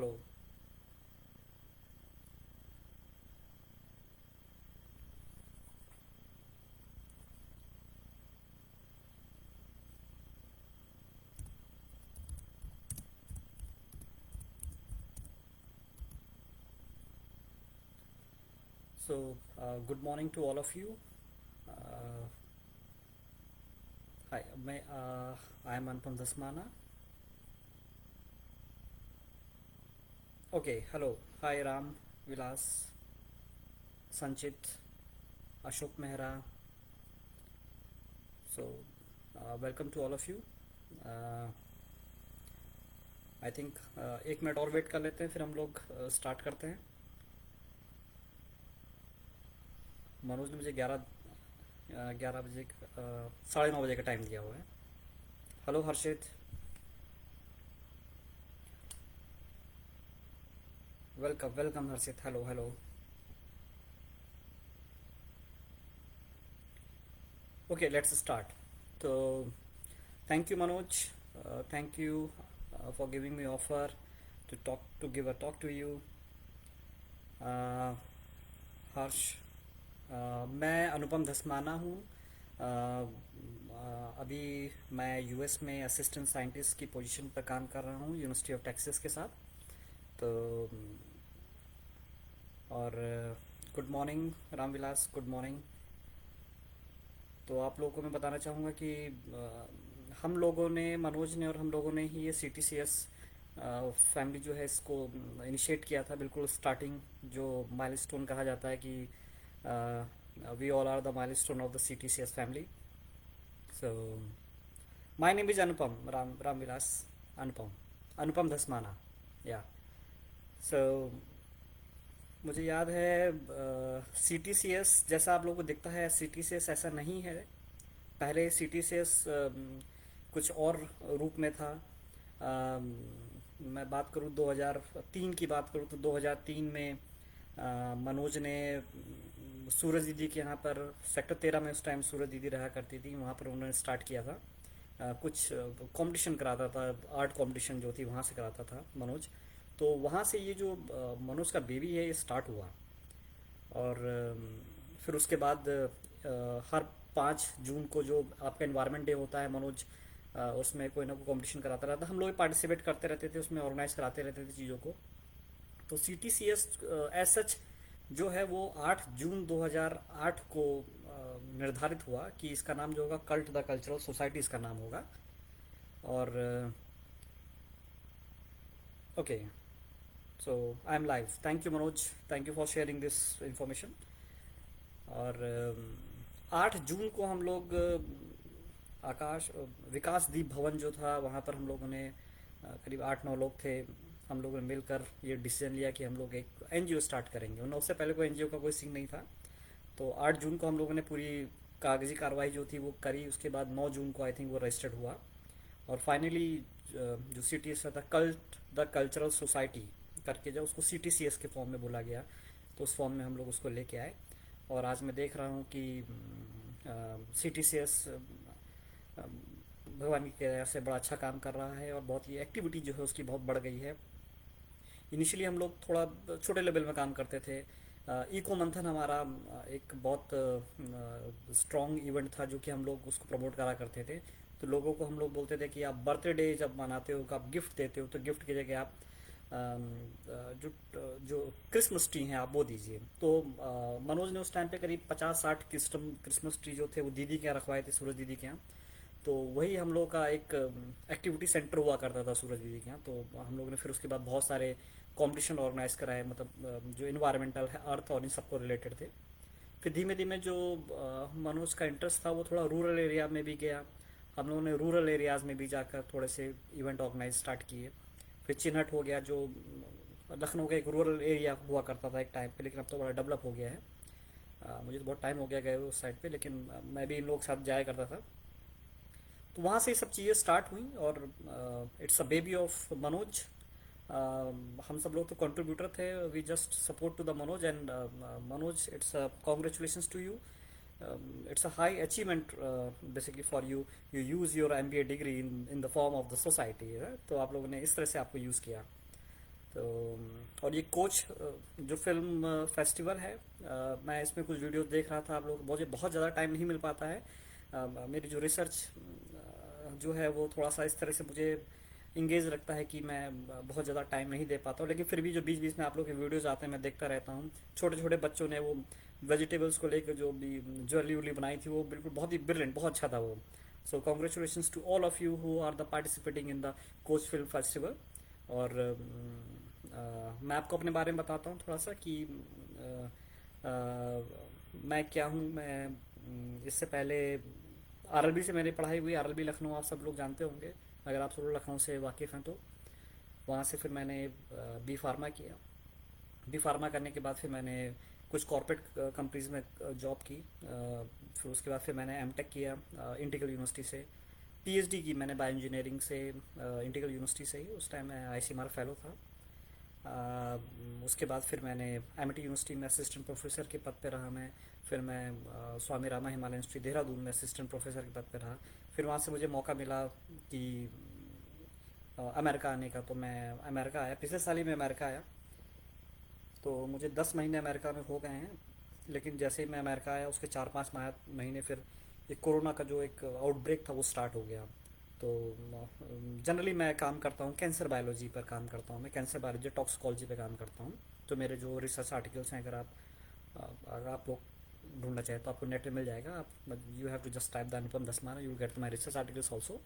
Hello. Good morning to all of you. Uh, Hi, I am Anupam Dasmana. Okay, hello. Hi, Ram, Vilas, Sanchit, Ashok Mehra. So, welcome to all of you. Uh, I think 1 minute और wait कर लेते हैं, फिर हम लोग start करते हैं. मनोज ने मुझे 11 बजे 9:30 बजे का टाइम दिया हुआ है. Hello Harshit. Welcome welcome Harshit. Hello hello. Okay, let's start. So, thank you, Manoj. Thank you for giving me offer to give a talk to you. Uh, हर्ष. मैं अनुपम धस्माना हूँ. अभी मैं यूएस में असिस्टेंट साइंटिस्ट की position पर काम कर रहा हूँ यूनिवर्सिटी ऑफ टेक्सास के साथ. तो और good morning Ramvilas. Good morning. तो आप लोगों को मैं बताना चाहूँगा कि हम लोगों ने, मनोज ने और हम लोगों ने ही ये C T C S family जो है इसको इनिशिएट किया था. बिल्कुल स्टार्टिंग जो माइलस्टोन कहा जाता है कि we all are the milestone of the C T C S family. So my name is Anupam Ram Vilas. Anupam Anupam Dhasmana. या सो मुझे याद है सी टी सी एस जैसा आप लोगों को दिखता है, सी टी सी एस ऐसा नहीं है. पहले सी टी सी एस कुछ और रूप में था. मैं बात करूँ 2003 की बात करूँ तो 2003 में मनोज ने सूरज दीदी के यहाँ पर सेक्टर 13 में, उस टाइम सूरज दीदी रहा करती थी, वहाँ पर उन्होंने स्टार्ट किया था. कुछ कंपटीशन कराता था, आर्ट कंपटीशन जो थी वहाँ से कराता था मनोज. तो वहाँ से ये जो मनोज का बेबी है ये स्टार्ट हुआ. और फिर उसके बाद हर 5 जून को जो आपका एनवायरनमेंट डे होता है मनोज, उसमें कोई ना कोई कंपटीशन कराता रहता. हम लोग पार्टिसिपेट करते रहते थे उसमें, ऑर्गेनाइज कराते रहते थे चीज़ों को. तो C T C S as such जो है वो 8 जून 2008 को निर्धारित हुआ कि इसका नाम जो होगा कल्ट द कल्चरल सोसाइटी इसका नाम होगा. और okay, so I am live. Thank you Manoj, thank you for sharing this information. और 8 जून को हम लोग आकाश विकास दीप भवन जो था वहाँ पर हम लोगों ने करीब 8-9 लोग थे. हम लोगों ने मिलकर ये डिसीजन लिया कि हम लोग एक एनजीओ स्टार्ट करेंगे. और उससे पहले कोई एनजीओ का कोई सीन नहीं था. तो 8 जून को हम लोगों ने पूरी कागजी कार्रवाई जो थी वो करी. उसके बाद 9 जून को आई थिंक वो रजिस्टर्ड हुआ. और फाइनली जो सी टी एस था, कल्ट द कल्चरल सोसाइटी करके, जब उसको सी टी सी एस के फॉर्म में बोला गया तो उस फॉर्म में हम लोग उसको लेके आए. और आज मैं देख रहा हूँ कि सी टी सी एस भगवान की कृपा से बड़ा अच्छा काम कर रहा है और बहुत ही एक्टिविटी जो है उसकी बहुत बढ़ गई है. इनिशियली हम लोग थोड़ा छोटे लेवल में काम करते थे. इको मंथन हमारा एक बहुत स्ट्रॉन्ग इवेंट था जो कि हम लोग उसको प्रमोट करा करते थे. तो लोगों को हम लोग बोलते थे कि आप बर्थडे जब मनाते हो, आप गिफ्ट देते हो, तो गिफ्ट की जगह आप जो जो क्रिसमस ट्री हैं आप वो दीजिए. तो मनोज ने उस टाइम पे करीब 50-60 क्रिसमस ट्री जो थे वो दीदी के यहाँ रखवाए थे, सूरज दीदी के यहाँ. तो वही हम लोग का एक एक्टिविटी सेंटर हुआ करता था सूरज दीदी के यहाँ. तो हम लोग ने फिर उसके बाद बहुत सारे कंपटीशन ऑर्गेनाइज कराए, मतलब जो इन्वायरमेंटल है, अर्थ और इन सबको रिलेटेड थे. फिर धीमे धीमे जो मनोज का इंटरेस्ट था वो थोड़ा रूरल एरिया में भी गया. हम लोगों ने रूरल एरियाज में भी जाकर थोड़े से इवेंट ऑर्गेनाइज स्टार्ट किए. फिर चिन्हट हो गया जो लखनऊ का एक रूरल एरिया हुआ करता था एक टाइम पे, लेकिन अब तो बड़ा डेवलप हो गया है. मुझे तो बहुत टाइम हो गया गए उस साइड पे, लेकिन मैं भी इन लोग के साथ जाया करता था. तो वहाँ से ये सब चीज़ें स्टार्ट हुई. और it's a baby of Manoj. हम सब लोग तो कंट्रीब्यूटर थे. We just support to the Manoj. And Manoj, it's congratulations to you. It's a high achievement basically for you. You use your MBA degree in the form of the society. तो आप लोगों ने इस तरह से आपको यूज़ किया. तो और ये कोच जो फिल्म फेस्टिवल है, मैं इसमें कुछ वीडियोस देख रहा था। आप लोग, मुझे बहुत ज़्यादा टाइम नहीं मिल पाता है। मेरी जो रिसर्च जो है वो थोड़ा सा इस तरह से मुझे इंगेज रखता है कि मैं बहुत ज़्यादा टाइम नहीं दे पाता हूँ, लेकिन फिर भी जो बीच बीच में आप लोग के वीडियोस आते हैं मैं देखता रहता हूँ। छोटे छोटे बच्चों ने वो वेजिटेबल्स को लेकर जो भी ज्वेलरी उली बनाई थी, वो बिल्कुल बहुत ही ब्रिलियंट, बहुत अच्छा था वो। So congratulations to all of you who are the participating in the coach film festival. और मैं आपको अपने बारे में बताता हूँ थोड़ा सा कि मैं क्या हूँ। मैं इससे पहले आरएलबी से मेरी पढ़ाई हुई। आरएलबी लखनऊ आप सब लोग जानते होंगे, अगर आप सब लोग लखनऊ से वाकिफ़ हैं तो। वहाँ से फिर मैंने बी फार्मा किया। बी फार्मा करने के बाद फिर मैंने कुछ कॉर्पोरेट कंपनीज में जॉब की। फिर उसके बाद फिर मैंने एमटेक किया इंटीग्रल यूनिवर्सिटी से। पीएचडी की मैंने बायो इंजीनियरिंग से इंटीग्रल यूनिवर्सिटी से ही। उस टाइम मैं आईसीएमआर फेलो था। उसके बाद फिर मैंने एमिटी यूनिवर्सिटी में असिस्टेंट प्रोफेसर के पद पे रहा मैं। फिर मैं स्वामी रामा हिमालयन इंस्टीट्यूट देहरादून में असिस्टेंट प्रोफेसर के पद पे रहा। फिर वहाँ से मुझे मौका मिला कि अमेरिका आने का, तो मैं अमेरिका आया। पिछले साल ही मैं अमेरिका आया। तो मुझे 10 महीने अमेरिका में हो गए हैं। लेकिन जैसे ही मैं अमेरिका आया उसके 4-5 महीने फिर एक कोरोना का जो एक आउटब्रेक था वो स्टार्ट हो गया। तो जनरली मैं काम करता हूँ कैंसर बायोलॉजी पर काम करता हूँ। मैं कैंसर बायोलॉजी टॉक्सिकोलॉजी पे काम करता हूँ। तो मेरे जो रिसर्च आर्टिकल्स हैं, अगर आप लोग ढूंढना चाहें तो आपको नेट में मिल जाएगा। आप you have to just type the Anupam Dasmana, you get my research articles also.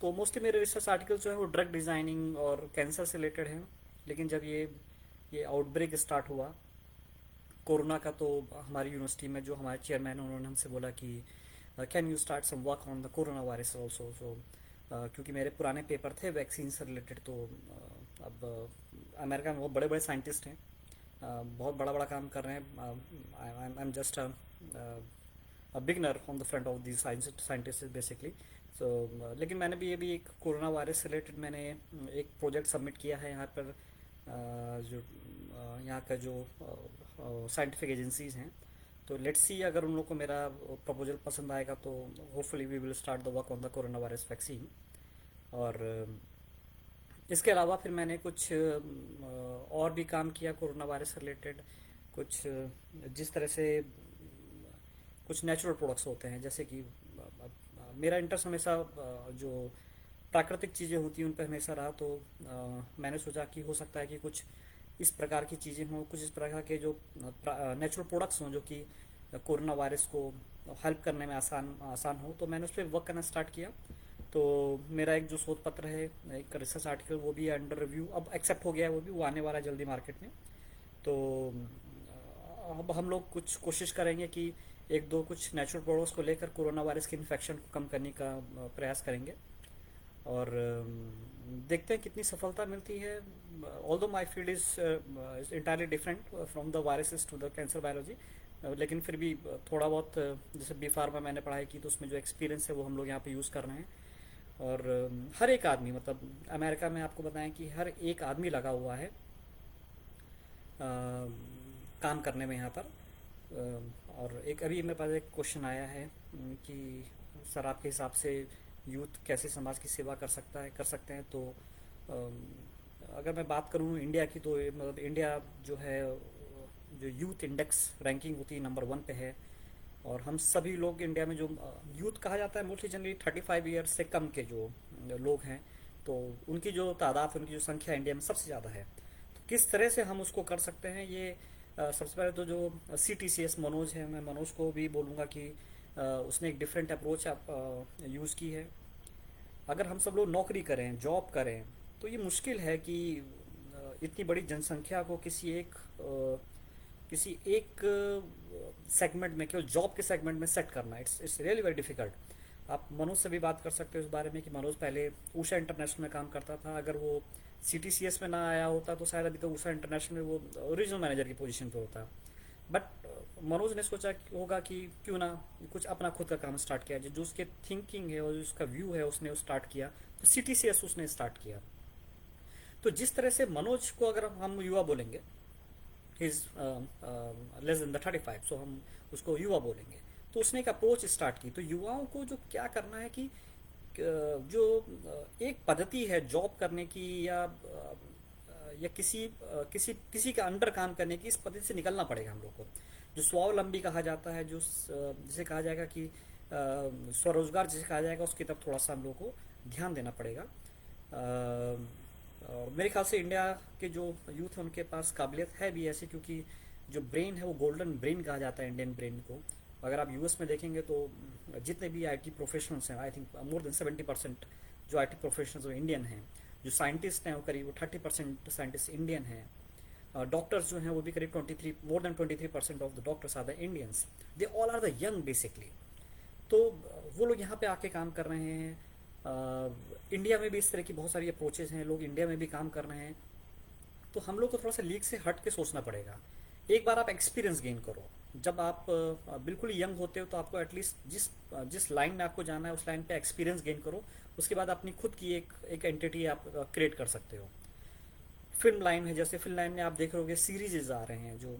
तो मोस्टली मेरे रिसर्च आर्टिकल्स जो है वो ड्रग डिज़ाइनिंग और कैंसर से रिलेटेड हैं। लेकिन जब ये आउटब्रेक स्टार्ट हुआ कोरोना का, तो हमारी यूनिवर्सिटी में जो हमारे चेयरमैन हैं उन्होंने हमसे बोला कि can you start some work on the corona virus also. So क्योंकि मेरे पुराने पेपर थे वैक्सीन से रिलेटेड, तो अब अमेरिका में बहुत बड़े बड़े साइंटिस्ट हैं, बहुत बड़ा बड़ा काम कर रहे हैं। I am just beginner on the front of the scientist basically. So लेकिन मैंने भी ये भी एक कोरोना वायरस से रिलेटेड मैंने एक प्रोजेक्ट सबमिट किया है यहाँ पर। जो यहाँ का जो साइंटिफिक एजेंसीज हैं, तो लेट्स सी अगर उन लोग को मेरा प्रपोजल पसंद आएगा तो hopefully we will start the work on the corona virus vaccine. और इसके अलावा फिर मैंने कुछ और भी काम किया कोरोना वायरस से रिलेटेड। कुछ जिस तरह से कुछ नेचुरल प्रोडक्ट्स होते हैं, जैसे कि मेरा इंटरेस्ट हमेशा जो प्राकृतिक चीज़ें होती हैं उन पर हमेशा रहा। तो मैंने सोचा कि हो सकता है कि कुछ इस प्रकार की चीज़ें हों, कुछ इस प्रकार के जो नेचुरल प्रोडक्ट्स हों जो कि कोरोना वायरस को हेल्प करने में आसान आसान हो। तो मैंने उस पर वर्क करना स्टार्ट किया। तो मेरा एक जो शोध पत्र है, एक रिसर्च आर्टिकल, वो भी अंडर रिव्यू, अब एक्सेप्ट हो गया है, वो आने वाला है जल्दी मार्केट में। तो अब हम लोग कुछ कोशिश करेंगे कि एक दो कुछ नेचुरल प्रोडक्ट्स को लेकर कोरोना वायरस के इन्फेक्शन को कम करने का प्रयास करेंगे। और देखते हैं कितनी सफलता मिलती है। Although my field is entirely different from the viruses to the cancer biology, लेकिन फिर भी थोड़ा बहुत जैसे बी फार्मा मैंने पढ़ाई की तो उसमें जो एक्सपीरियंस है वो हम लोग यहाँ पे यूज़ कर रहे हैं। और हर एक आदमी, मतलब अमेरिका में आपको बताएं कि हर एक आदमी लगा हुआ है काम करने में यहाँ पर। और एक अभी मेरे पास एक क्वेश्चन आया है कि सर आपके हिसाब से यूथ कैसे समाज की सेवा कर सकते हैं। तो अगर मैं बात करूँ इंडिया की, तो मतलब इंडिया जो है, जो यूथ इंडेक्स रैंकिंग होती है नंबर 1 पे है। और हम सभी लोग इंडिया में जो यूथ कहा जाता है मोस्टली जनरली 35 ईयर्स से कम के जो लोग हैं, तो उनकी जो तादाद, उनकी जो संख्या इंडिया में सबसे ज़्यादा है। तो किस तरह से हम उसको कर सकते हैं, ये सबसे पहले तो जो CTCS मनोज है, मैं मनोज को भी बोलूँगा कि उसने एक डिफरेंट अप्रोच यूज़ की है। अगर हम सब लोग नौकरी करें, जॉब करें, तो ये मुश्किल है कि इतनी बड़ी जनसंख्या को किसी एक सेगमेंट में, केवल जॉब के सेगमेंट में सेट करना, इट्स रियली वेरी डिफिकल्ट। आप मनोज से भी बात कर सकते हो इस बारे में कि मनोज पहले उषा इंटरनेशनल में काम करता था। अगर वो CTCS में ना आया होता तो शायद अभी तो उषा इंटरनेशनल में वो रीजनल मैनेजर की पोजीशन पे होता। बट मनोज ने सोचा होगा कि क्यों ना कुछ अपना खुद का काम स्टार्ट किया, जो उसके थिंकिंग है और उसका व्यू है उसने स्टार्ट किया। तो CTCS उसने स्टार्ट किया। तो जिस तरह से मनोज को अगर हम युवा बोलेंगे, इज लेस देन द 35, सो हम उसको युवा बोलेंगे। तो उसने एक अप्रोच स्टार्ट की। तो युवाओं को जो क्या करना है कि जो एक पद्धति है जॉब करने की या किसी किसी के अंडर काम करने की इस पद्धति से निकलना पड़ेगा हम लोग को। जो स्वावलंबी कहा जाता है, जिसे कहा जाएगा कि स्वरोजगार जिसे कहा जाएगा, उसकी तरफ थोड़ा सा हम लोग को ध्यान देना पड़ेगा। और मेरे ख्याल से इंडिया के जो यूथ है उनके पास काबिलियत है भी ऐसी, क्योंकि जो ब्रेन है वो गोल्डन ब्रेन कहा जाता है इंडियन ब्रेन को। अगर आप यूएस में देखेंगे तो जितने भी आईटी प्रोफेशनल्स हैं, आई थिंक मोर देन 70% जो आईटी प्रोफेशनल्स वो इंडियन हैं। जो साइंटिस्ट हैं वो करीब 30% साइंटिस्ट इंडियन हैं। डॉक्टर्स जो हैं वो भी करीब 23, more than 23% of the doctors are the Indians. They all are the young basically. तो वो लोग यहाँ पे आके काम कर रहे हैं। इंडिया में भी इस तरह की बहुत सारी अप्रोचेज हैं, लोग इंडिया में भी काम कर रहे हैं। तो हम लोग को थोड़ा सा लीग से हट के सोचना पड़ेगा। एक बार आप एक्सपीरियंस गेन करो। जब आप बिल्कुल ही यंग होते हो तो आपको एटलीस्ट जिस लाइन में आपको जाना है उस लाइन पे एक्सपीरियंस गेन करो। उसके बाद अपनी खुद की एक एंटिटी आप क्रिएट कर सकते हो। फिल्म लाइन है, जैसे फिल्म लाइन में आप देख रहे सीरीजेज आ रहे हैं जो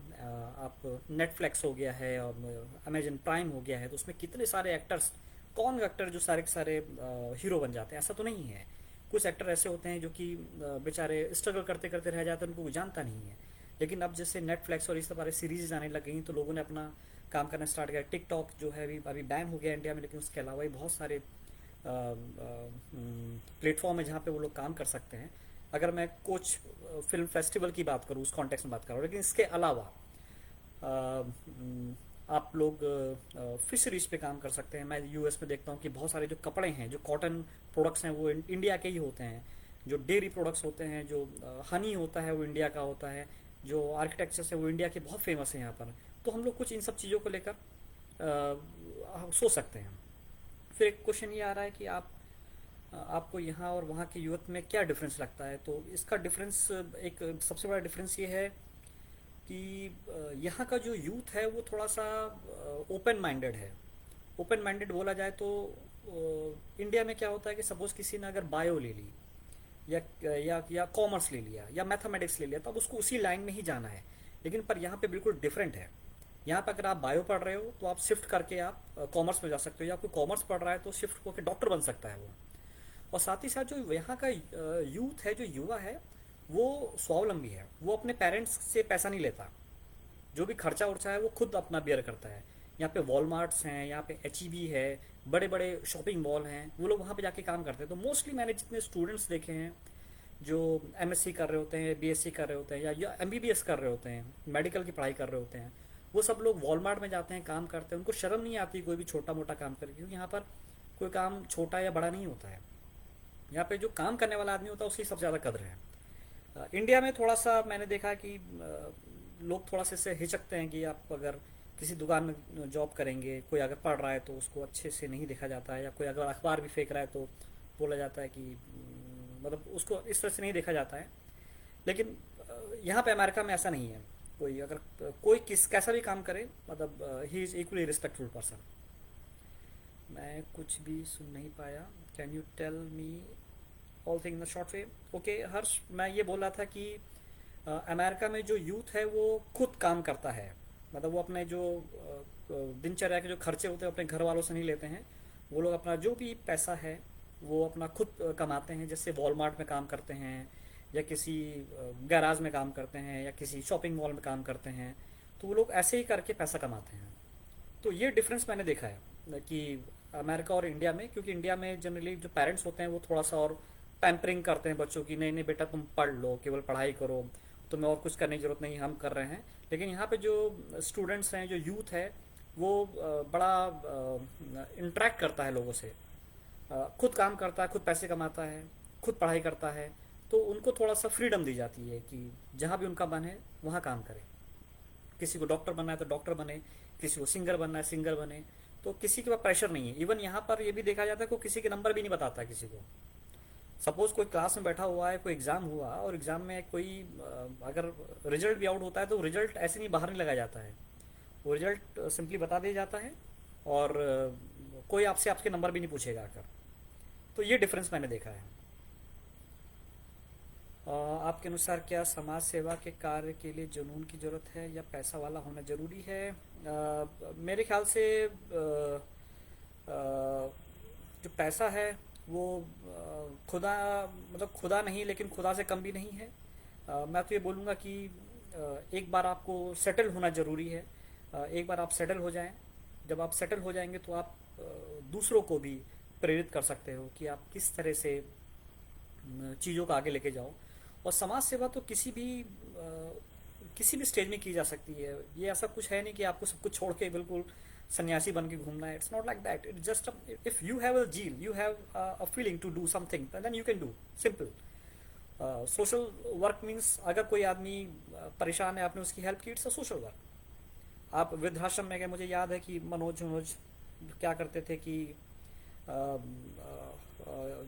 आप नेटफ्लिक्स हो गया है और अमेजन प्राइम हो गया है, तो उसमें कितने सारे एक्टर्स, कौन एक्टर जो सारे के सारे हीरो बन जाते हैं, ऐसा तो नहीं है। कुछ एक्टर ऐसे होते हैं जो कि बेचारे स्ट्रगल करते करते रह जाते हैं, उनको कोई जानता नहीं है। लेकिन अब जैसे नेटफ्लिक्स और इस सारे सीरीज आने लग गई तो लोगों ने अपना काम करना स्टार्ट किया। टिकटॉक जो है अभी बैन हो गया इंडिया में, लेकिन उसके अलावा भी बहुत सारे प्लेटफॉर्म है जहाँ पे वो लोग काम कर सकते हैं। अगर मैं कुछ फिल्म फेस्टिवल की बात करूँ, उस कॉन्टेक्स्ट में बात करूँ, लेकिन इसके अलावा आप लोग फिशरीज पे काम कर सकते हैं। मैं यूएस में देखता हूँ कि बहुत सारे जो कपड़े हैं, जो कॉटन प्रोडक्ट्स हैं, वो इंडिया के ही होते हैं। जो डेयरी प्रोडक्ट्स होते हैं, जो हनी होता है वो इंडिया का होता है। जो आर्किटेक्चर्स है वो इंडिया के बहुत फेमस है यहाँ पर। तो हम लोग कुछ इन सब चीज़ों को लेकर सोच सकते हैं। फिर एक क्वेश्चन ये आ रहा है कि आपको यहाँ और वहाँ के यूथ में क्या डिफरेंस लगता है। तो इसका डिफरेंस, एक सबसे बड़ा डिफरेंस ये है कि यहाँ का जो यूथ है वो थोड़ा सा ओपन माइंडेड है। ओपन माइंडेड बोला जाए तो इंडिया में क्या होता है कि सपोज किसी ने अगर बायो ले ली या कॉमर्स ले लिया या मैथमेटिक्स ले लिया, तब उसको उसी लाइन में ही जाना है। लेकिन पर यहाँ पे बिल्कुल डिफरेंट है। यहाँ पर अगर आप बायो पढ़ रहे हो तो आप शिफ्ट करके आप कॉमर्स में जा सकते हो, या कोई कॉमर्स पढ़ रहा है तो शिफ्ट होकर डॉक्टर बन सकता है वो। और साथ ही साथ जो यहाँ का यूथ है, जो युवा है, वो स्वावलंबी है। वो अपने पेरेंट्स से पैसा नहीं लेता। जो भी खर्चा उर्चा है वो खुद अपना बेयर करता है। यहाँ पे वॉलमार्ट्स हैं, यहाँ पे एचईबी है, बड़े बड़े शॉपिंग मॉल हैं, वो लोग वहाँ पे जाके काम करते हैं। तो मोस्टली मैंने जितने स्टूडेंट्स देखे हैं जो एमएससी कर रहे होते हैं, बीएससी कर रहे होते हैं, या एमबीबीएस कर रहे होते हैं, मेडिकल की पढ़ाई कर रहे होते हैं, वो सब लोग वॉलमार्ट में जाते हैं, काम करते हैं। उनको शर्म नहीं आती कोई भी छोटा मोटा काम करके, क्योंकि यहाँ पर कोई काम छोटा या बड़ा नहीं होता है। यहाँ पे जो काम करने वाला आदमी होता है उसकी सबसे ज़्यादा कदर है। इंडिया में थोड़ा सा मैंने देखा कि लोग थोड़ा सा इससे हिचकते हैं कि आप अगर किसी दुकान में जॉब करेंगे, कोई अगर पढ़ रहा है तो उसको अच्छे से नहीं देखा जाता है, या कोई अगर अखबार भी फेंक रहा है तो बोला जाता है कि मतलब उसको इस तरह से नहीं देखा जाता है। लेकिन यहाँ पे अमेरिका में ऐसा नहीं है। कोई अगर कोई कैसा भी काम करे, मतलब he is equally respectful person. मैं कुछ भी सुन नहीं पाया। Can you tell me all thing in short way. Okay Harsh, मैं ये बोल रहा था कि अमेरिका में जो यूथ है वो खुद काम करता है। मतलब वो अपने जो दिनचर्या के जो खर्चे होते हैं अपने घर वालों से नहीं लेते हैं। वो लोग अपना जो भी पैसा है वो अपना खुद कमाते हैं। जैसे वॉलमार्ट में काम करते हैं, या किसी गैराज में काम करते हैं, या किसी शॉपिंग मॉल में काम करते हैं। तो वो लोग ऐसे ही करके पैसा कमाते हैं। तो ये डिफरेंस मैंने देखा है कि अमेरिका और इंडिया में। क्योंकि इंडिया में जनरली जो पेरेंट्स होते हैं वो थोड़ा सा और पैम्परिंग करते हैं बच्चों की, नहीं नहीं बेटा तुम पढ़ लो, केवल पढ़ाई करो, तुम्हें और कुछ करने की ज़रूरत नहीं, हम कर रहे हैं। लेकिन यहाँ पे जो स्टूडेंट्स हैं, जो यूथ है, वो बड़ा इंटरेक्ट करता है लोगों से, खुद काम करता है, खुद पैसे कमाता है, खुद पढ़ाई करता है। तो उनको थोड़ा सा फ्रीडम दी जाती है कि जहाँ भी उनका मन है वहाँ काम करें। किसी को डॉक्टर बनना है तो डॉक्टर बने, किसी को सिंगर बनना है सिंगर बने। तो किसी के पास प्रेशर नहीं है। इवन यहाँ पर ये भी देखा जाता है कि किसी के नंबर भी नहीं बताता किसी को। सपोज कोई क्लास में बैठा हुआ है, कोई एग्ज़ाम हुआ और एग्ज़ाम में कोई अगर रिजल्ट भी आउट होता है तो रिजल्ट ऐसे नहीं बाहर नहीं लगाया जाता है। वो रिजल्ट सिंपली बता दिया जाता है, और कोई आपसे आपके नंबर भी नहीं पूछेगा आकर। तो ये डिफरेंस मैंने देखा है। आपके अनुसार क्या समाज सेवा के कार्य के लिए जुनून की ज़रूरत है या पैसा वाला होना ज़रूरी है? मेरे ख्याल से जो पैसा है वो खुदा, मतलब खुदा नहीं लेकिन खुदा से कम भी नहीं है। मैं तो ये बोलूँगा कि एक बार आपको सेटल होना ज़रूरी है। एक बार आप सेटल हो जाएं, जब आप सेटल हो जाएंगे तो आप दूसरों को भी प्रेरित कर सकते हो कि आप किस तरह से चीज़ों को आगे लेके जाओ। और समाज सेवा तो किसी भी स्टेज में की जा सकती है। ये ऐसा कुछ है नहीं कि आपको सब कुछ छोड़ के बिल्कुल सन्यासी बन के घूमना है। It's not like that. It just if you have a zeal, you have a feeling to do something, then you can do. Simple. Social work means अगर कोई आदमी परेशान है, आपने उसकी हेल्प की, इट्स अ सोशल वर्क। आप वृद्धाश्रम में गए, मुझे याद है कि मनोज मनोज क्या करते थे कि अ,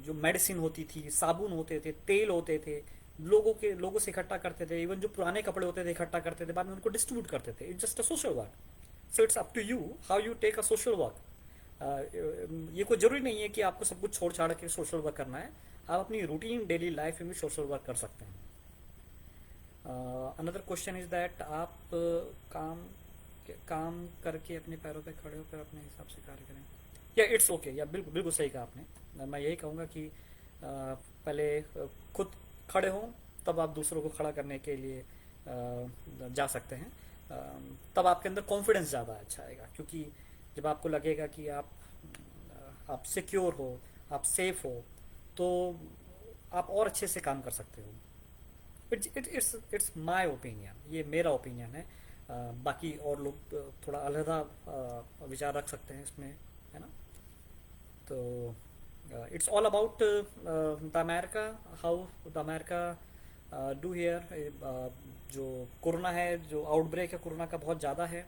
जो मेडिसिन होती थी, साबुन होते थे, तेल होते थे, लोगों से इकट्ठा करते थे। इवन जो पुराने कपड़े होते थे इकट्ठा करते थे, बाद में उनको डिस्ट्रीब्यूट करते थे। It's just a social work. So it's up to you how you take a social work. ये कोई जरूरी नहीं है कि आपको सब कुछ छोड़ छाड़ के सोशल वर्क करना है। आप अपनी रूटीन डेली लाइफ में भी सोशल वर्क कर सकते हैं। अनदर क्वेश्चन इज दैट आप काम काम करके अपने पैरों पे खड़े होकर अपने हिसाब से कार्य करें। या इट्स ओके, या बिल्कुल बिल्कुल सही कहा आपने। मैं यही कहूँगा कि पहले खुद खड़े हों, तब आप दूसरों को खड़ा करने के लिए जा सकते हैं। तब आपके अंदर कॉन्फिडेंस ज़्यादा अच्छा आएगा, क्योंकि जब आपको लगेगा कि आप सिक्योर हो, आप सेफ हो, तो आप और अच्छे से काम कर सकते हो। इट्स माय ओपिनियन, ये मेरा ओपिनियन है। बाकी और लोग थोड़ा अलहदा विचार रख सकते हैं इसमें, है ना। तो it's all about the America, how the America do here. जो कोरोना है, जो आउटब्रेक है कोरोना का, बहुत ज़्यादा है।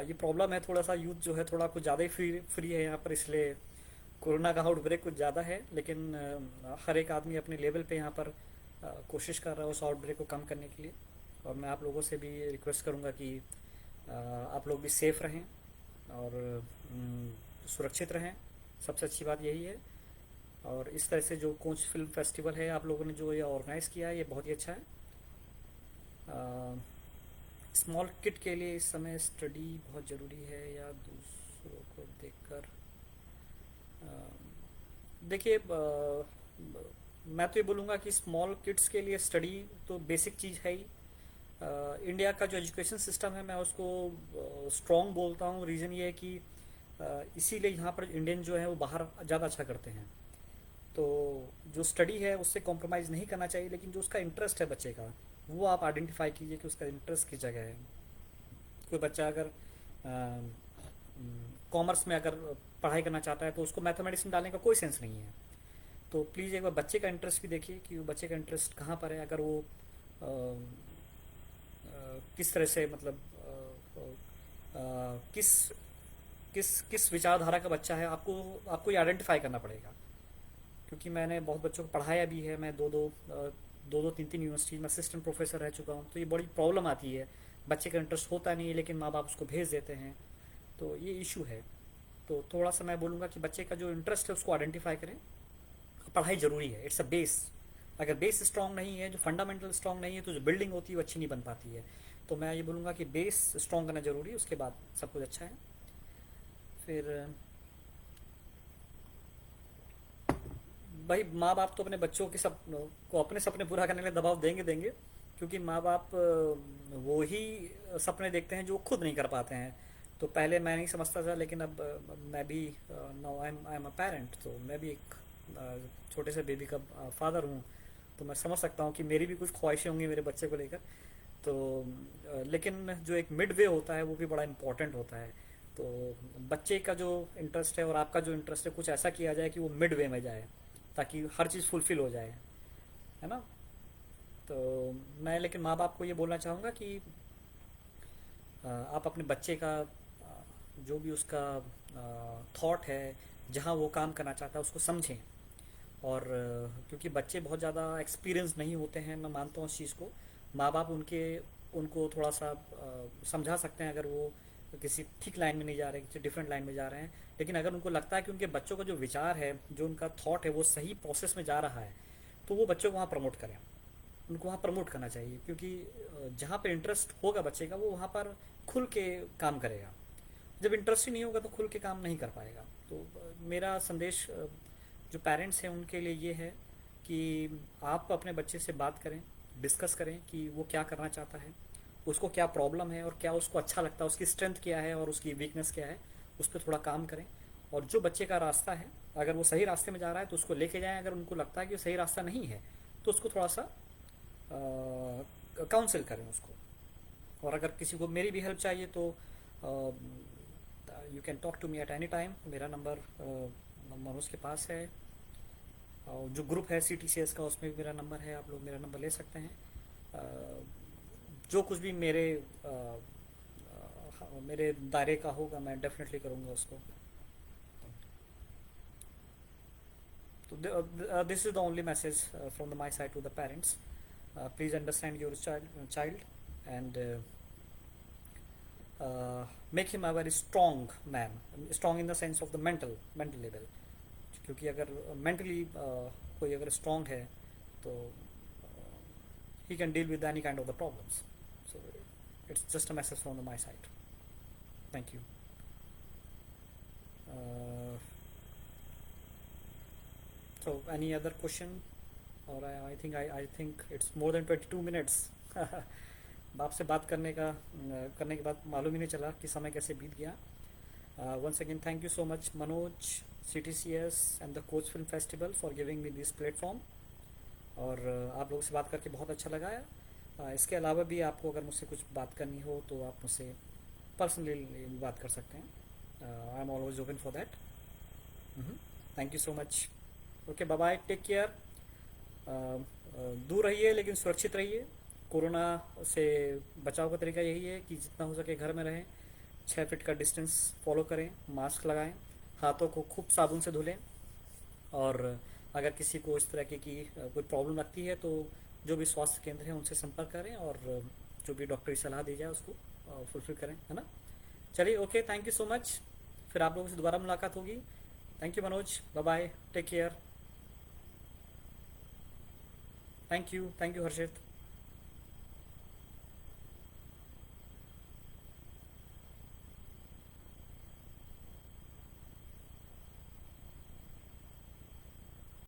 ये प्रॉब्लम है, थोड़ा सा यूथ जो है थोड़ा कुछ ज़्यादा ही फ्री फ्री है यहाँ पर, इसलिए कोरोना का आउटब्रेक कुछ ज़्यादा है। लेकिन हर एक आदमी अपने लेवल पे यहाँ पर कोशिश कर रहा है उस आउटब्रेक को कम करने के लिए। और मैं आप लोगों से भी रिक्वेस्ट करूँगा कि आप लोग भी सेफ रहें और सुरक्षित रहें। सबसे अच्छी बात यही है। और इस तरह से जो कोच फिल्म फेस्टिवल है आप लोगों ने जो ये ऑर्गेनाइज़ किया है, ये बहुत ही अच्छा है। स्मॉल किट के लिए इस समय स्टडी बहुत ज़रूरी है या दूसरों को देखकर? देखिए, मैं तो ये बोलूँगा कि स्मॉल किड्स के लिए स्टडी तो बेसिक चीज़ है ही। इंडिया का जो एजुकेशन सिस्टम है, मैं उसको स्ट्रॉन्ग बोलता हूँ। रीज़न ये है कि इसीलिए यहाँ पर इंडियन जो है वो बाहर ज़्यादा अच्छा करते हैं। तो जो स्टडी है उससे कॉम्प्रोमाइज़ नहीं करना चाहिए, लेकिन जो उसका इंटरेस्ट है बच्चे का, वो आप आइडेंटिफाई कीजिए कि उसका इंटरेस्ट किस जगह है। कोई बच्चा अगर कॉमर्स में अगर पढ़ाई करना चाहता है, तो उसको मैथमेटिक्स में डालने का कोई सेंस नहीं है। तो प्लीज़ एक बार बच्चे का इंटरेस्ट भी देखिए कि वो बच्चे का इंटरेस्ट कहाँ पर है। अगर वो अ, किस तरह से, मतलब किस किस किस विचारधारा का बच्चा है, आपको आपको ये आइडेंटिफाई करना पड़ेगा। क्योंकि मैंने बहुत बच्चों को पढ़ाया भी है। मैं दो दो तीन तीन यूनिवर्सिटी में असिस्टेंट प्रोफेसर रह चुका हूँ। तो ये बड़ी प्रॉब्लम आती है, बच्चे का इंटरेस्ट होता नहीं है लेकिन माँ बाप उसको भेज देते हैं। तो ये इशू है। तो थोड़ा सा मैं बोलूँगा कि बच्चे का जो इंटरेस्ट है उसको आइडेंटिफाई करें। पढ़ाई ज़रूरी है, इट्स अ बेस। अगर बेस स्ट्रांग नहीं है, जो फंडामेंटल स्ट्रांग नहीं है, तो जो बिल्डिंग होती है वो अच्छी नहीं बन पाती है। तो मैं ये बोलूँगा कि बेस स्ट्रांग करना ज़रूरी है, उसके बाद सब कुछ अच्छा है। फिर भाई, माँ बाप तो अपने बच्चों के सपनों को, अपने सपने पूरा करने के लिए दबाव देंगे देंगे। क्योंकि माँ बाप वो ही सपने देखते हैं जो खुद नहीं कर पाते हैं। तो पहले मैं नहीं समझता था, लेकिन अब मैं भी, now I am a parent, तो मैं भी एक छोटे से बेबी का फादर हूँ। तो मैं समझ सकता हूँ कि मेरी भी कुछ ख्वाहिशें होंगी मेरे बच्चे को लेकर। तो लेकिन जो एक मिड वे होता है वो भी बड़ा इम्पोर्टेंट होता है। तो बच्चे का जो इंटरेस्ट है और आपका जो इंटरेस्ट है, कुछ ऐसा किया जाए कि वो मिड वे में जाए, ताकि हर चीज़ फुलफिल हो जाए, है ना। तो मैं लेकिन माँ बाप को ये बोलना चाहूँगा कि आप अपने बच्चे का जो भी उसका थॉट है, जहाँ वो काम करना चाहता है, उसको समझें। और क्योंकि बच्चे बहुत ज़्यादा एक्सपीरियंस नहीं होते हैं, मैं मानता हूँ इस चीज़ को। माँ बाप उनको थोड़ा सा समझा सकते हैं, अगर वो किसी ठीक लाइन में नहीं जा रहे, किसी डिफरेंट लाइन में जा रहे हैं। लेकिन अगर उनको लगता है कि उनके बच्चों का जो विचार है, जो उनका थॉट है, वो सही प्रोसेस में जा रहा है, तो वो बच्चों को वहाँ प्रमोट करें। उनको वहाँ प्रमोट करना चाहिए, क्योंकि जहाँ पे इंटरेस्ट होगा बच्चे का, वो वहाँ पर खुल के काम करेगा। जब इंटरेस्ट ही नहीं होगा तो खुल के काम नहीं कर पाएगा। तो मेरा संदेश जो पेरेंट्स हैं उनके लिए ये है कि आप अपने बच्चे से बात करें, डिस्कस करें कि वो क्या करना चाहता है, उसको क्या प्रॉब्लम है और क्या उसको अच्छा लगता है, उसकी स्ट्रेंथ क्या है और उसकी वीकनेस क्या है, उस पर थोड़ा काम करें। और जो बच्चे का रास्ता है, अगर वो सही रास्ते में जा रहा है तो उसको लेके जाएं, अगर उनको लगता है कि वो सही रास्ता नहीं है तो उसको थोड़ा सा काउंसिल करें उसको। और अगर किसी को मेरी भी हेल्प चाहिए तो you can talk to me at any time. मेरा नंबर मनोज के पास है, और जो ग्रुप है CTCS का उसमें भी मेरा नंबर है, आप लोग मेरा नंबर ले सकते हैं। अ, जो कुछ भी मेरे दायरे का होगा मैं डेफिनेटली करूँगा उसको। तो this is the only message from the my side to the parents. Please understand your child and make him a very strong man, strong in the sense of the mental level. क्योंकि अगर mentally कोई अगर strong है तो he can deal with any kind of the problems. So it's just a message from my side. Thank you. uh, so any other question, or I think it's more than 22 minutes. बाप से बात करने के बाद मालूम ही नहीं चला कि समय कैसे बीत गया। once again thank you so much Manoj, CTCS and the Coach Film Festival for giving me this platform। और आप लोगों से बात करके बहुत अच्छा लगा है। इसके अलावा भी आपको अगर मुझसे कुछ बात करनी हो तो आप मुझसे पर्सनली बात कर सकते हैं। I am always open for that. Thank you so much. Okay, bye bye, take care. दूर रहिए लेकिन सुरक्षित रहिए। कोरोना से बचाव का तरीका यही है कि जितना हो सके घर में रहें, 6 फीट का डिस्टेंस फॉलो करें, मास्क लगाएं, हाथों को खूब साबुन से धुलें। और अगर किसी को इस तरह की कोई प्रॉब्लम लगती है तो जो भी स्वास्थ्य केंद्र है उनसे संपर्क करें और जो भी डॉक्टरी सलाह दी जाए उसको फुलफिल करें, है ना। चलिए, okay, thank you so much. फिर आप लोगों से दोबारा मुलाकात होगी। Thank you Manoj, bye bye, take care. Thank you Harshit.